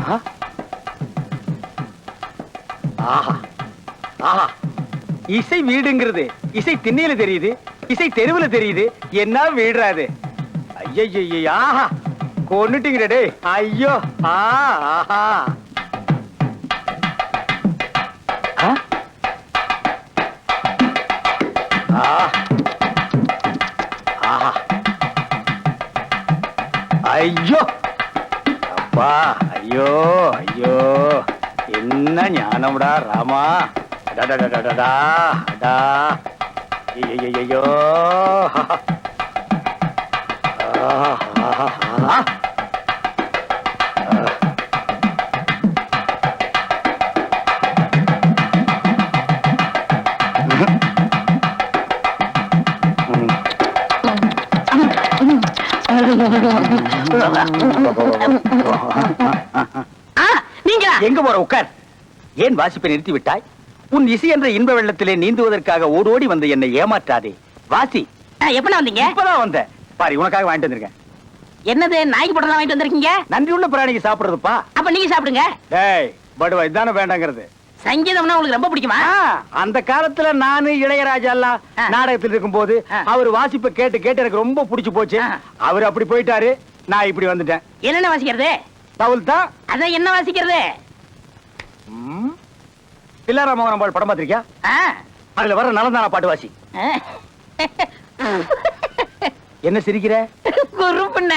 ஆஹா ஆஹா, இசை வீடுங்கிறது இசை திண்ணையில தெரியுது, இசை தெருவுல தெரியுது. என்ன வீடுறாது? ஐயோ, ஆஹா, கொன்னுட்டீங்க டேய். ஐயோ, ஆஹா, ஐயோ அப்பா, ஐயோ ஐயோ, என்ன ஞானம்டா ராமா. ஐயோ, நீங்க எங்க போற? உட்கார். ஏன் வாசிப்பை நிறுத்தி விட்டாய்? உன் இசை என்ற இன்ப வெள்ளத்திலே நீந்துவதற்காக ஓடோடி வந்த என்னை ஏமாற்றாதே. வாசி. எப்ப வந்தீங்க? இப்பதான் வந்த பாரு, உனக்காக வாங்கிட்டு வந்திருக்கேன். என்னது, நாய்க்கு போட்டு வாங்கிட்டு வந்திருக்கீங்க? நன்றி உள்ள பிராணிக்கு சாப்பிடுறதுப்பா. அப்ப நீங்க சாப்பிடுங்க. டேய் படுவா, இதானே வேண்டாங்கிறது. சங்கீதம்னா உங்களுக்கு ரொம்ப பிடிக்குமா? அந்த காலத்துல நானு இளையராஜா எல்லாம் நாடகத்தில் இருக்கும் போது அவர் வாசிப்பை கேட்டு கேட்டு எனக்கு ரொம்ப பிடிச்சு போச்சு. அவர் அப்படி போயிட்டாரு, நான் இப்படி வந்துட்டேன். என்னென்ன வாசிக்கிறது? தவுல் தான். அதான் என்ன வாசிக்கிறது? பிள்ளாரா மோகனம் பால் படம் பார்த்திருக்கியா? அதுல வர நலந்தானா பாட்டு வாசி. என்ன சிரிக்கிற? குறும்புண்ண.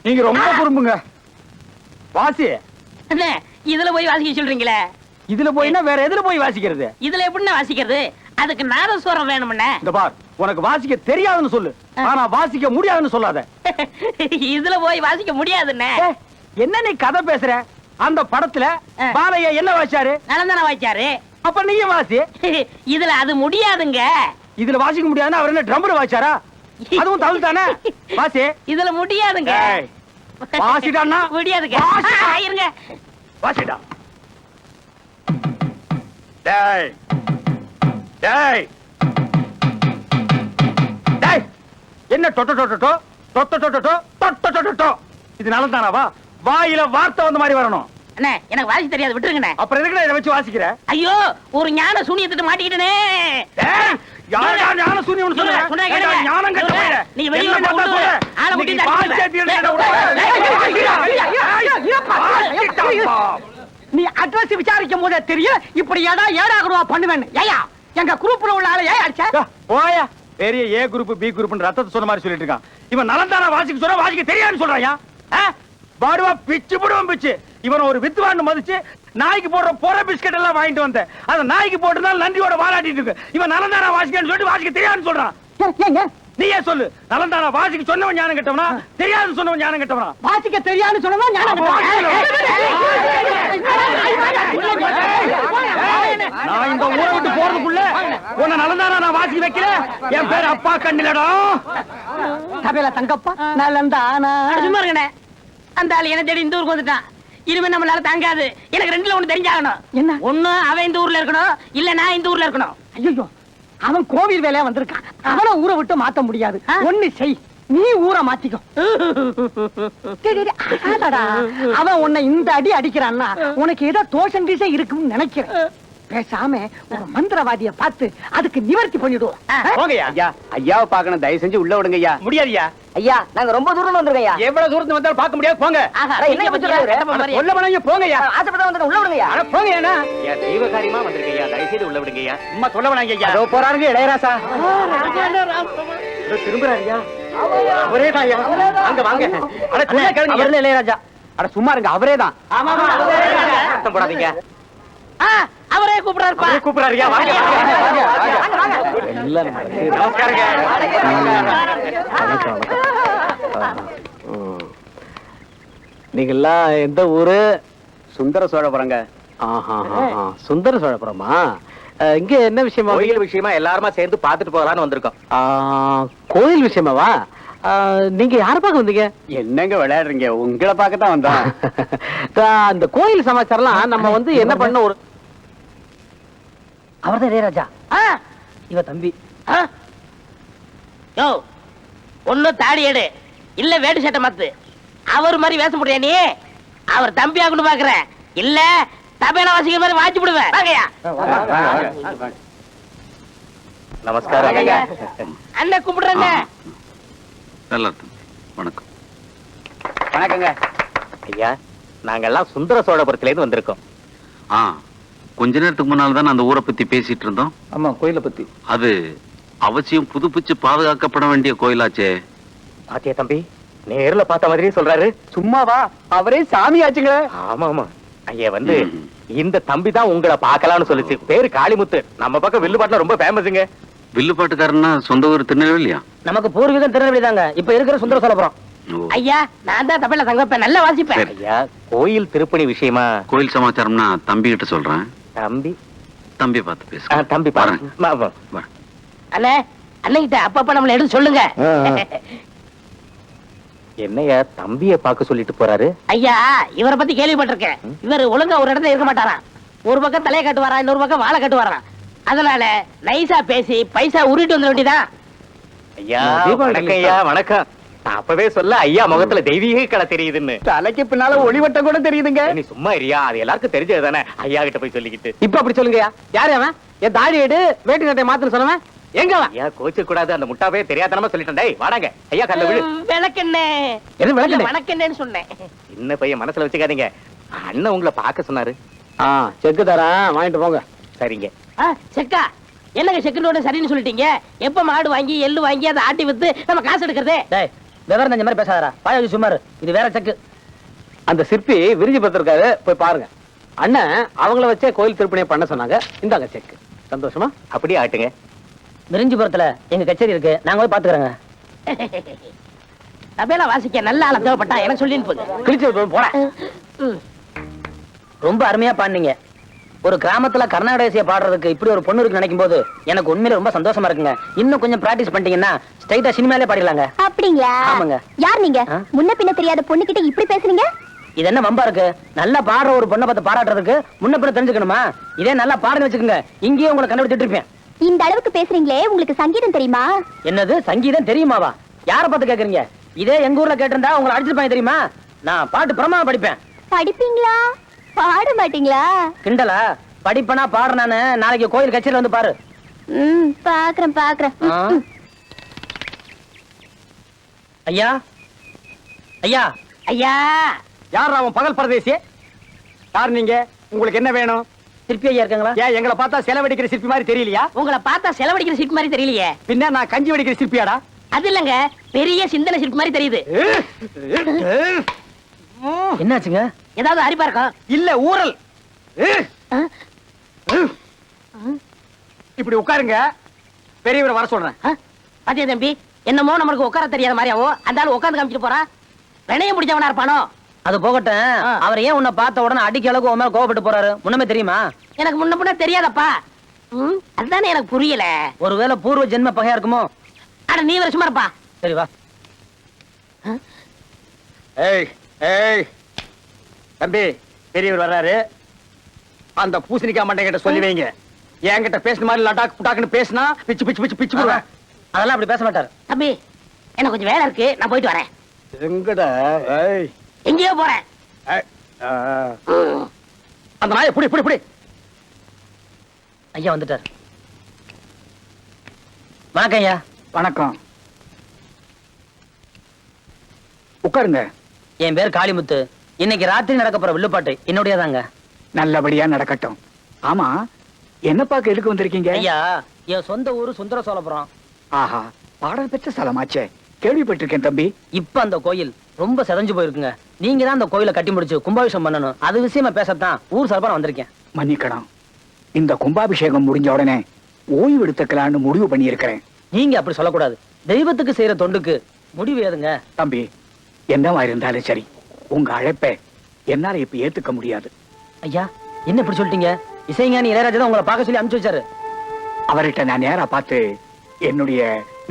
நீங்க ரொம்ப குறும்புங்க. வாசி. இதுல போய் வாசிக்க சொல்றீங்களே. இதுல போய்னா வேற எதுல போய் வாசிக்கிறது? இதுல எப்படின்னா வாசிக்கிறது? அதுக்கு நாதஸ்வரம் வேணும்னே. இந்த பார், உனக்கு வாசிக்க தெரியாதுன்னு சொல்லு, ஆனா வாசிக்க முடியாதுன்னு சொல்லாத. இதுல போய் வாசிக்க முடியாதுன்னு. என்ன நீ கதை பேசுற? அந்த படத்துல பாலையா என்ன வாசிச்சாரு? நலந்தானா வாசிச்சாரு. அப்ப நீயும் வாசி. இதுல அது முடியாதுங்க. இதுல வாசிக்க முடியாதுன்னா அவர் என்ன ட்ரம்பர் வாசிச்சாரா? அதுவும் தவுல் தானே. வாசி. இதுல முடியாதுங்க. வாசிடான்னா முடியாதுங்க. இருங்க. வாசிடா. டேய் டேய் டேய், என்ன டொட்டோ டொட்டோ டொட்டோ டொட்டோ டொட்டோ டொட்டோ? இது நலந்தானாவா? வாயில வார்த்தை வந்த மாதிரி வரணும். அண்ணே, எனக்கு வாசி தெரியாது, விட்டுருங்கண்ணே. அப்புறம் எதுக்கு இதை வச்சு வாசிக்கிற? ஐயோ, ஒரு ஞான சூனியத்திட்டு மாட்டிக்கிட்டனே. யாரா ஞான சூனியம்னு சொல்ற? ஞானம் கெட்ட போயிட. நீ வெளிய வந்து சொல்லு. ஆளை விட்டு நீ அட்ரஸ் விசாரிக்கும் போதே தெரியும் இப்படி ஏடாகுறவா பண்ணுவேன்னு. ஏயா, எங்க குரூப்ல உள்ள ஆளை ஏன் அடிச்ச? போயா, பெரிய ஏ குரூப் பி குரூப் ரத்தத்தை சொன்ன மாதிரி சொல்லிட்டு இருக்கான். இவன் நலந்தானா வாசிக்க சொல்ற, வாசிக்க தெரியாதுன்னு சொல்றாயா? பாடுவா, பிச்சு போடுவான் பிச்சு. இவன் ஒரு வித்துவான்னு மதிச்சு நாய்க்கு போடுற பொற பிஸ்கட் எல்லாம் வாங்கிட்டு வந்த. அந்த நாய்க்கு போட்டதால நன்றியோட வாலாட்டிட்டு இருக்கு. இவன் நலந்தானா வாசிக்கன்னு சொல்லிட்டு வாசிக்க தெரியாதுன்னு சொல்றான். நீயே சொல்லு, நலந்தானா வாசிக்க சொன்னவன் ஞானம் கெட்டவனா, தெரியாதுன்னு சொன்னவன் ஞானம் கெட்டவனா? வாசிக்க தெரியாதுன்னு சொன்னவன் ஞானம் நான் இந்த ஊரை விட்டு போறதுக்குள்ள உன்னை நலந்தானா நான் வாசிக்க வைக்கல. என் பேர் அப்பா கண்ணிலடா. சபையில தங்கப்பா நலந்தானா. சும்மா இருக்கண்ணே. அந்த ஆள் என்ன தேடி இந்த ஊருக்கு வந்துட்டான். இனிமே நம்மளால தாங்காது. எனக்கு ரெண்டுல ஒண்ணு தெரிஞ்சாகணும். என்ன? ஒண்ணு அவன் இந்த ஊர்ல இருக்கணும், இல்ல நான் இந்த ஊர்ல இருக்கணும். ஐயோ, அவன் கோவில் வேலையா வந்திருக்கான். அவனை ஊரை விட்டு மாத்த முடியாது. ஒண்ணு செய், நீ ஊரை மாத்திக்கோ. அவன் உன்னை இந்த அடி அடிக்கிறான்னா உனக்கு ஏதோ தோஷம் கீசம் இருக்குன்னு நினைக்கிறேன். பேசாம ஒரு மந்திரவாதிய பார்த்து அதுக்கு நிவர்த்தி பண்ணிடுவோம். ஐயா, ஐயாவை பார்க்கணும், தயவு செஞ்சு உள்ள விடுங்க ஐயா. முடியாதுயா ஐயா, நாங்க ரொம்ப தூரம் வந்திருக்கோம் ஐயா. எவ்வளவு தூரத்துல வந்தாலும் பார்க்க முடியாது. போங்க. உள்ள போனீங்க போங்கய்யா. ஆசைப்பட்டா வந்து உள்ள விடுங்கய்யா. போங்க. ஏன்னா தெய்வ காரியமா வந்திருக்கையா, தயவு செய்து உள்ள விடுங்க ஐயா. சும்மா சொல்ல வேணாங்க ஐயா. போறாருங்க இளையராசா. திரும்புறாருயா. அவரே தான் ஐயா. அங்க வாங்க. அட குள்ள கேளுங்க. அவரே இளையராஜா. அட சும்மா இருங்க, அவரே தான். ஆமா ஆமா, அவரே தான். அர்த்தம் போடாதீங்க. அவரே கூப்பிடுறாருப்பா. கூப்பிடுறாருயா. வாங்க வாங்க வாங்க. நமஸ்காரங்க. நீங்கெல்லாம் எந்த ஊரு? சுந்தர சோழபுரங்க. சுந்தர சோழபுரமா? இங்க என்ன விஷயமா? கோயில் விஷயமா எல்லாருமா சேர்ந்து பாத்துட்டு போகலான்னு வந்திருக்கோம். கோயில் விஷயமாவா? நீங்க யார பார்க்க வந்தீங்க? என்னங்க விளையாடுறீங்க? உங்களை பார்க்கத்தான் வந்தோம். அந்த கோயில் சமாச்சாரம் நம்ம வந்து என்ன பண்ண ஒரு அவர்தான் இளையராஜா. இவ தம்பி. யோ, ஒண்ணு தாடி எடு, இல்ல வேட்டு சட்டை மாத்து. அவர் மாதிரி வேஷம் போடுறியா நீ? அவர் தம்பி ஆகணும் பாக்குற. இல்ல தபையில வாசிக்கிற மாதிரி வாட்சி விடுவேன் வாங்கய்யா. நமஸ்காரம். அண்ணன் கூப்பிடுறேங்க. நல்லா இருக்கும். வணக்கம். வணக்கங்க ஐயா. நாங்கெல்லாம் சுந்தர சோழபுரத்துல இருந்து வந்திருக்கோம். ஆ, கொஞ்ச நேரத்துக்கு முன்னால தான் அந்த ஊரை பத்தி பேசிட்டு இருந்தோம். ஆமா, கோயிலை பத்தி. அது அவசியம் புதுப்பிச்சு பாதுகாக்கப்பட வேண்டிய கோயிலாச்சே. பாத்தியா தம்பி, நேர்ல பார்த்த மாதிரியே சொல்றாரு. சும்மாவா, அவரே சாமி ஆச்சுங்க. ஆமா ஆமா ஐயா, வந்து இந்த தம்பி தான் உங்களை பார்க்கலாம்னு சொல்லுச்சு. பேரு காளிமுத்து. நம்ம பக்கம் வில்லுபாட்டுல ரொம்ப ஃபேமஸுங்க. வில்லுப்பாட்டுக்காரன்னா சொந்த ஊர் திருநெல்வேலியா? நமக்கு பூர்வீகம் திருநெல்வேலி தாங்க. இப்ப இருக்கிற சுந்தர சோழபுரம். ஓ. ஐயா, நான் தான் தபையில தங்க வைப்பேன். நல்லா வாசிப்பேன். சரி. ஐயா, கோயில் திருப்பணி விஷயமா கோயில் சமாச்சாரம்னா தம்பி கிட்ட சொல்றேன். தம்பி தம்பி பார்த்து பேச. தம்பி பாருங்க. அண்ணே, அண்ணகிட்ட அப்பப்ப நம்மள எடுத்து சொல்லுங்க. என்னையா தம்பிய பார்க்க சொல்லிட்டு போறாரு? ஐயா, இவரை பத்தி கேள்விப்பட்டிருக்கேன். இவர் ஒழுங்கா ஒரு இடத்துல இருக்க மாட்டாராம். ஒரு பக்கம் தலையை கட்டுவாரா, இன்னொரு பக்கம் வாழை கட்டுவாராம். அதனால நைசா பேசி பைசா உருட்டு வந்துட வேண்டியதான். ஐயா வணக்கம். ஐயா வணக்கம். நான் அப்பவே சொல்ல ஐயா முகத்துல தெய்வீக கலை தெரியுதுன்னு. தலைக்கு பின்னால ஒளிவட்டம் கூட தெரியுதுங்க. நீ சும்மா இருயா, அது எல்லாருக்கும் தெரிஞ்சது தானே. ஐயா கிட்ட போய் சொல்லிக்கிட்டு இப்ப அப்படி சொல்லுங்கயா. யாரு அவன்? என் தாடி எடு, வேட்டி சட்டை மாத்திர சொன்னவன் எங்க அவன்? ஐயா கோச்சு கூடாது, அந்த முட்டாவே தெரியாதனமா சொல்லிட்டேன். டேய் வாடாங்க ஐயா, கல்ல விழு. விளக்கண்ணே. எது விளக்கண்ணே? வணக்கண்ணேன்னு சொன்னேன். சின்ன பையன் மனசுல வச்சுக்காதீங்க. அண்ணன் உங்களை பார்க்க சொன்னாரு. செக்கு தரேன், வாங்கிட்டு போங்க. சரிங்க. செக்கா என்னங்க செக்குன்னு சரின்னு சொல்லிட்டீங்க. எப்ப மாடு வாங்கி எள்ளு வாங்கி அதை ஆட்டி வித்து நம்ம காசு எடுக்கிறதே? விவரம் தெரிஞ்ச மாதிரி பேசாதடா. பாயாஜி சுமார், இது வேற செக்கு. அந்த சிற்பி விரிஞ்சு பத்திருக்காரு, போய் பாருங்க. அண்ணன் அவங்கள வச்சே கோயில் திருப்பணியை பண்ண சொன்னாங்க. இந்தாங்க செக்கு. சந்தோஷமா? அப்படியே ஆட்டுங்க. விரிஞ்சிபுரத்துல எங்க கச்சேரி இருக்கு, நாங்க போய் பாத்துக்கிறோங்க. தபேலா வாசிக்க நல்ல ஆள தேவைப்பட்டா எனக்கு சொல்லி கிழிச்சு போறேன். ரொம்ப அருமையா பாடுனீங்க. ஒரு கிராமத்துல கர்நாடக இசையை பாடுறதுக்கு இப்படி ஒரு பொண்ணு இருக்கு நினைக்கும் போது எனக்கு உண்மையில ரொம்ப சந்தோஷமா இருக்குங்க. இன்னும் கொஞ்சம் பிராக்டிஸ் பண்ணிட்டீங்கன்னா ஸ்ட்ரைட்டா சினிமாலே பாடிடலாங்க. அப்படிங்களா? ஆமாங்க. யார் நீங்க? முன்ன பின்ன தெரியாத பொண்ணு கிட்ட இப்படி பேசுறீங்க? இது என்ன வம்பா இருக்கு? நல்லா பாடுற ஒரு பொண்ணை பார்த்து பாராட்டுறதுக்கு முன்ன பின்ன தெரிஞ்சுக்கணுமா? இதே நல்லா பாடுன்னு வச்சுக்கோங்க, இங்கேயே உங்களை கண்டுபிடிச்சிட்டு இருப்பேன். இந்த அளவுக்கு பேசுறீங்களே, உங்களுக்கு சங்கீதம் தெரியுமா? என்னது சங்கீதம் தெரியுமாவா? யார பார்த்து கேக்குறீங்க? இதே எங்க ஊர்ல கேட்டிருந்தா உங்களை அடிச்சிருப்பாங்க தெரியுமா? நான் பாட்டு பிரமாவா படிப்பேன். படிப்பீங்களா? பாட மாட்டீங்களா? கிண்டலா? படிப்பனா பாடுறானு நாளைக்கு கோயில் கச்சேரியில வந்து பாரு. பாக்குறேன் பாக்குறேன். ஐயா ஐயா ஐயா, யார் அவன் பகல் பரதேசி? யார் நீங்க? உங்களுக்கு என்ன வேணும்? சிற்பி ஐயா இருக்காங்களா? ஏன் எங்களை பார்த்தா செலவடிக்கிற சிற்பி மாதிரி தெரியலையா? உங்களை பார்த்தா செலவடிக்கிற சிற்பி மாதிரி தெரியலையே. பின்ன நான் கஞ்சி வடிக்கிற சிற்பியாடா? அது இல்லங்க, பெரிய சிந்தனை சிற்பி மாதிரி தெரியுது. என்னாச்சுங்க? ஏதாவது அரிப்பா இருக்கா? இல்ல ஊரல். இப்படி உட்காருங்க, பெரியவரை வர சொல்றேன். பாத்தியா தம்பி, என்னமோ நம்மளுக்கு உட்கார தெரியாத மாதிரியாவோ அந்த ஆளு உட்கார்ந்து காமிச்சிட்டு போறான். வினைய முடிச்சவனா இருப்பானோ? அது போகட்டும். அவர் ஏன் உன்னை பார்த்த உடனே அடிக்க அளவுக்கு உன் மேல கோவப்பட்டு போறாரு? முன்னமே தெரியுமா? எனக்கு முன்ன பின்ன தெரியாதப்பா. அதுதானே எனக்கு புரியல. ஒருவேளை பூர்வ ஜென்ம பகையா இருக்குமோ? அட நீ வர சும்மா இருப்பா. சரி வா. ஏய் ஏய் தம்பி, பெரியவர் வர்றாரு. அந்த பூசணிக்காய் மண்டை கிட்ட சொல்லி வைங்க. என்கிட்ட பேசுன மாதிரி லடாக் புட்டாக்குன்னு பேசினா பிச்சு பிச்சு பிச்சு பிச்சு போடுவேன். அதெல்லாம் அப்படி பேச மாட்டாரு. தம்பி, எனக்கு கொஞ்சம் வேலை இருக்கு, நான் போயிட்டு வரேன். எங்கடா? ஏய் எங்கேயோ போறேன். அந்த நாயை புடி புடி புடி. ஐயா வந்துட்டார். வணக்கம் ஐயா. வணக்கம். உட்காருங்க. என் பேர் காளிமுத்து. இன்னைக்கு ராத்திரி நடக்க போற வில்லுப்பாட்டு என்னுடையதாங்க. நல்லபடியா நடக்கட்டும். ஆமா, என்ன பார்க்க எதுக்கு வந்திருக்கீங்க? ஐயா, என் சொந்த ஊரு சுந்தர சோழபுரம். ஆஹா, பாடல் பெற்ற ஸ்தலமாச்சே. கேள்விப்பட்டிருக்கேன் தம்பி. இப்ப அந்த கோயில் ரொம்ப செதஞ்சு போயிருக்குங்க. நீங்க தான் அந்த கோயிலை கட்டி முடிச்சு கும்பாபிஷேகம் பண்ணணும். அது விஷயமா பேசத்தான் ஊர் சார்பா நான் வந்திருக்கேன். மன்னிக்கணும். இந்த கும்பாபிஷேகம் முடிஞ்ச உடனே ஓய்வு எடுத்துக்கலான்னு முடிவு பண்ணி இருக்கிறேன். நீங்க அப்படி சொல்லக்கூடாது. தெய்வத்துக்கு செய்யற தொண்டுக்கு முடிவு ஏதுங்க? தம்பி, என்னவா இருந்தாலும் சரி, உங்க அழைப்பை என்னால இப்ப ஏத்துக்க முடியாது. ஐயா, என்ன இப்படி சொல்லிட்டீங்க? இசைஞானி இளையராஜா தான் உங்களை பார்க்க சொல்லி அனுப்பிச்சு வச்சாரு. அவர்கிட்ட நான் நேரா பார்த்து என்னுடைய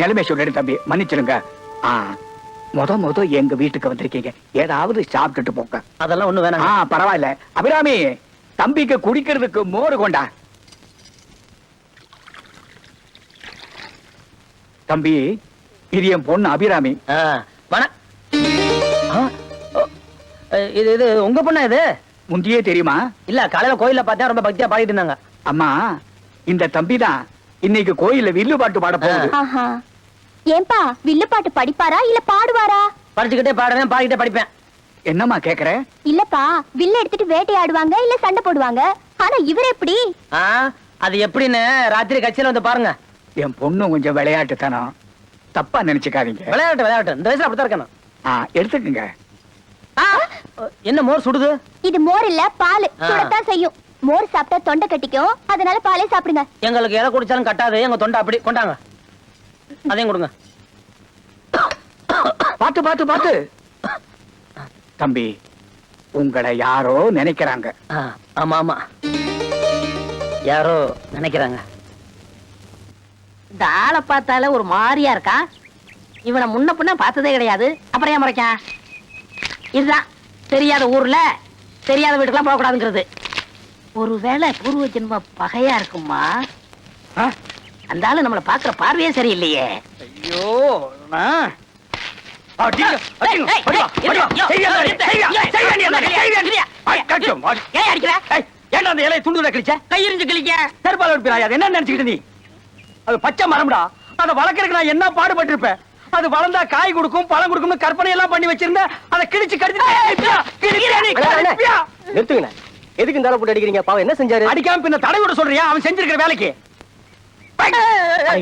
நிலைமை சொல்லிடு. தம்பி மன்னிச்சிருங்க. முத எங்க வீட்டுக்கு வந்திருக்கீங்க, ஏதாவது சாப்பிட்டுட்டு போங்க. அதெல்லாம் ஒண்ணு வேணாம். பரவாயில்ல. அபிராமி, தம்பிக்கு குடிக்கிறதுக்கு மோர் கொண்டா. தம்பி, இது என் பொண்ணு அபிராமி. இது இது உங்க பொண்ணா? இது முந்தியே தெரியுமா? இல்ல காலையில கோயில்ல பார்த்தா ரொம்ப பக்தியா பாடிட்டு இருந்தாங்க. அம்மா, இந்த தம்பி தான் இன்னைக்கு கோயில்ல வில்லு பாட்டு பாட போகுது. ஆஹா. ஏன்பா வில்லு பாட்டு படிப்பாரா இல்ல பாடுவாரா? படிச்சுக்கிட்டே பாடுவேன், பாடிக்கிட்டே படிப்பேன். என்னம்மா கேக்குற? இல்லப்பா வில்லு எடுத்துட்டு வேட்டையாடுவாங்க இல்ல சண்டை போடுவாங்க. ஆனா இவர் எப்படி? ஆ, அது எப்படின்னு ராத்திரி கட்சியில வந்து பாருங்க. என் பொண்ணு கொஞ்சம் விளையாட்டுத்தனம், தப்பா நினைச்சுக்காதீங்க. விளையாட்டு விளையாட்டு இந்த வயசுல அப்படித்தான் இருக்கணும். எடுத்துக்கங்க. ஆ, என்ன மோர் சுடுது? இது மோர் இல்ல பால். சுடத்தான் செய்யும். மோர் சாப்பிட்டா தொண்டை கட்டிக்கும், அதனால பாலே சாப்பிடுங்க. எங்களுக்கு எதை குடிச்சாலும் கட்டாது, எங்க தொண்டை அப்படி கொண்டாங்க. அதையும் கொடுங்க. பாத்து பாத்து பாத்து. தம்பி, உங்களை யாரோ நினைக்கிறாங்க. ஆமா ஆமா, யாரோ நினைக்கிறாங்க. இந்த ஆளை பார்த்தால ஒரு மாதிரியா இருக்கா. இவனை முன்ன பின்ன பார்த்ததே கிடையாது. அப்புறம் ஏன் முறைக்கான்? இதுதான் தெரியாத ஊர்ல தெரியாத வீட்டுக்கெல்லாம் போக கூடாதுங்கிறது. ஒருவேளை பூர்வ ஜென்ம பகையா இருக்குமா? அந்த ஆளு நம்மள பாக்குற பார்வையே சரியில்லையே. ஐயோ, என்ன நினைச்சுக்கிட்டு நீ? அது பச்சை மரம்டா. அதை வளர்க்கறதுக்கு நான் என்ன பாடுபட்டு இருப்பேன். அது வளர்ந்தா காய் கொடுக்கும், பழம் கொடுக்கும் கற்பனை எல்லாம் பண்ணி வச்சிருந்தேன். அதை கிழிச்சு நிறுத்துங்க. எதுக்கு இந்த போட்டு அடிக்கிறீங்க? பாவம் என்ன செஞ்சாரு? அடிக்காம பின்ன தடை விட சொல்றியா? அவன் செஞ்சிருக்கிற வேலைக்கு.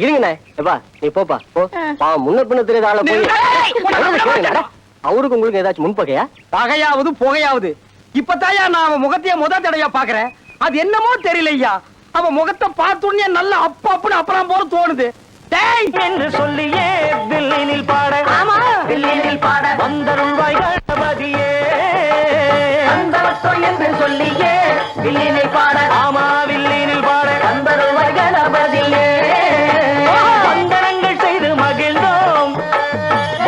இருங்கண்ணே, எப்பா நீ போப்பா போ. பாவம் முன்ன பின்ன தெரியாத ஆள போய் அவருக்கு உங்களுக்கு ஏதாச்சும் முன்பகையா? பகையாவது புகையாவது இப்பதாயா நான் அவன் முகத்தையே தடையா பாக்குறேன். அது என்னமோ தெரியலையா, அவன் முகத்தை பார்த்துடனே நல்ல அப்பன்னு அப்புறம் போல தோணுது. என்று சொல்லியே வில்லினில் பாட, ஆமா வில்லினில் பாட வந்தருள்வாய் கணபதியே. என்று சொல்லியே வில்லினில் பாட, ஆமா வில்லினில் பாட வந்தருள்வாய் கணபதியே. வந்தனங்கள் செய்து மகிழ்ந்தோம்,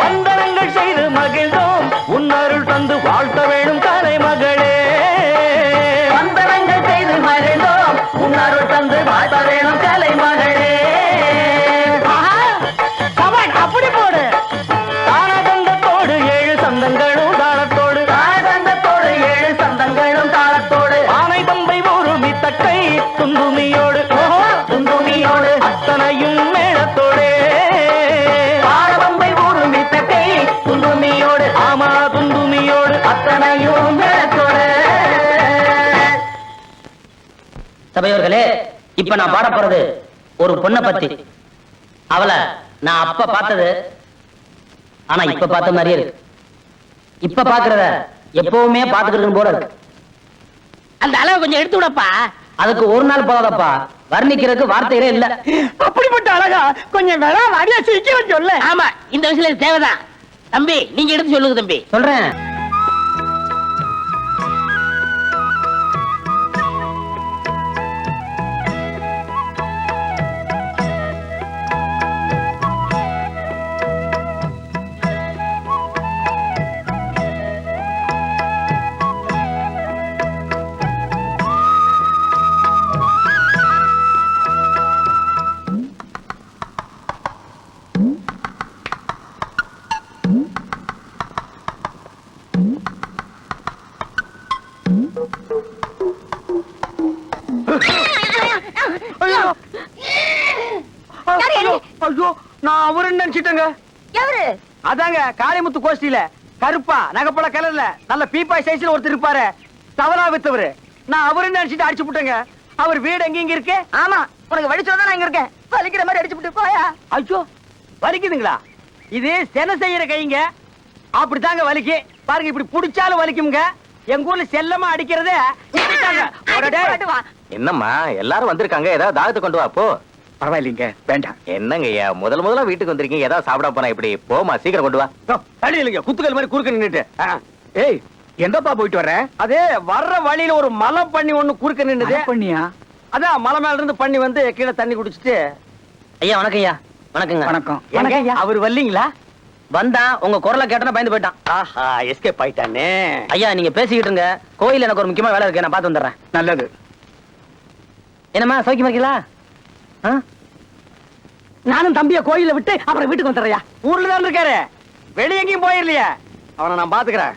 வந்தனங்கள் செய்து மகிழ்ந்தோம், உன்னருள் தந்து வாழ்த்த வேணும் கலை மகளே. வந்தனங்கள் செய்து மகிழ்ந்தோம், உன்னருள் தந்து வாழ்த்த வேணும் கலை மகளே. அப்படி போடு. தானதந்தத்தோடு 7 சந்தங்களும் தாளத்தோடு, தானதந்தத்தோடு 7 சந்தங்களும் தாளத்தோடு, ஆனை பம்பை ஒரு மித்தக்கை துந்துமியோடு, துந்துமியோடு அத்தனையும் மேளத்தோடு, ஆனபம்பை ஒரு மித்தக்கை துந்துமியோடு, ஆமா துந்துமியோடு அத்தனையும் மேளத்தோடு. சபையோர்களே, இப்ப நான் பாட போறது ஒரு பொண்ணை பத்தி. அவளை நான் அப்ப பார்த்தது, ஆனா இப்ப பார்த்த மாதிரியே இருக்கு. இப்ப பாக்குறத எப்பவுமே பாத்துக்கிட்டு போல இருக்கு. அந்த அளவு கொஞ்சம் எடுத்து விடப்பா. அதுக்கு ஒரு நாள் போதாதப்பா, வர்ணிக்கிறதுக்கு வார்த்தைகளே இல்ல. அப்படிப்பட்ட அழகா கொஞ்சம் வேணா வாரியா சீக்கிரம் சொல்ல. ஆமா, இந்த வயசுல இது தேவைதான். தம்பி நீங்க எடுத்து சொல்லுங்க தம்பி. சொல்றேன். ஐயோ, நான் அவருன்னு நினைச்சிட்டேங்க. எவரு? அதாங்க காளிமுத்து கோஷ்டியில கருப்பா நகைப்பட கலர்ல நல்ல பீப்பாய் சைஸ்ல ஒருத்தர் இருப்பாரு, தவறா வித்தவரு. நான் அவருன்னு நினைச்சிட்டு அடிச்சு விட்டேங்க. அவர் வீடு எங்க இருக்கு? ஆமா, உனக்கு வழி சொல்லதான் நான் இங்க இருக்கேன். வலிக்கிற மாதிரி அடிச்சு விட்டு போயா. ஐயோ, வலிக்குதுங்களா? இது சென செய்யற கைங்க, அப்படித்தாங்க வலிக்கு. பாருங்க, இப்படி புடிச்சாலும் வலிக்குங்க. எங்க ஊர்ல செல்லமா அடிக்கிறதே. என்னம்மா எல்லாரும் வந்திருக்காங்க, ஏதாவது தாகத்தை கொண்டு வா போ. பரவாயில்லைங்க, வேண்டாம். என்னங்க ஐயா, முதல்ல வீட்டுக்கு வந்திருக்கீங்க, ஏதாவது சாப்பிட போனா இப்படி போமா, சீக்கிரம் கொண்டு வா. தள்ளி இல்லைங்க, குத்துக்கள் மாதிரி குறுக்க நின்னுட்டு. ஏய், எங்கப்பா போயிட்டு வர்ற? அதே வர்ற வழியில ஒரு மலை பண்ணி ஒண்ணு குறுக்க நின்னுது. பண்ணியா? அதான் மலை மேல இருந்து பண்ணி வந்து கீழே தண்ணி குடிச்சிட்டு. ஐயா வணக்கம். ஐயா வணக்கங்க. வணக்கம். அவர் வரலீங்களா? வந்தா உங்க குரலை கேட்டனா பயந்து போயிட்டான். ஆஹா, எஸ்கேப் ஆயிட்டானே. ஐயா நீங்க பேசிக்கிட்டு இருங்க, கோயில் எனக்கு ஒரு முக்கியமான வேலை இருக்கு, நான் பார்த்து வந்துடுறேன். நல்லது. என்னம்மா சௌக்கியமா இருக்கீங்களா? நானும் தம்பிய கோயில விட்டு அப்புறம் வீட்டுக்கு வந்துடுறியா? ஊர்ல தான் இருக்காரு, வெளிய எங்கேயும் போயிடலையே. அவனை நான் பாத்துக்கிறேன்.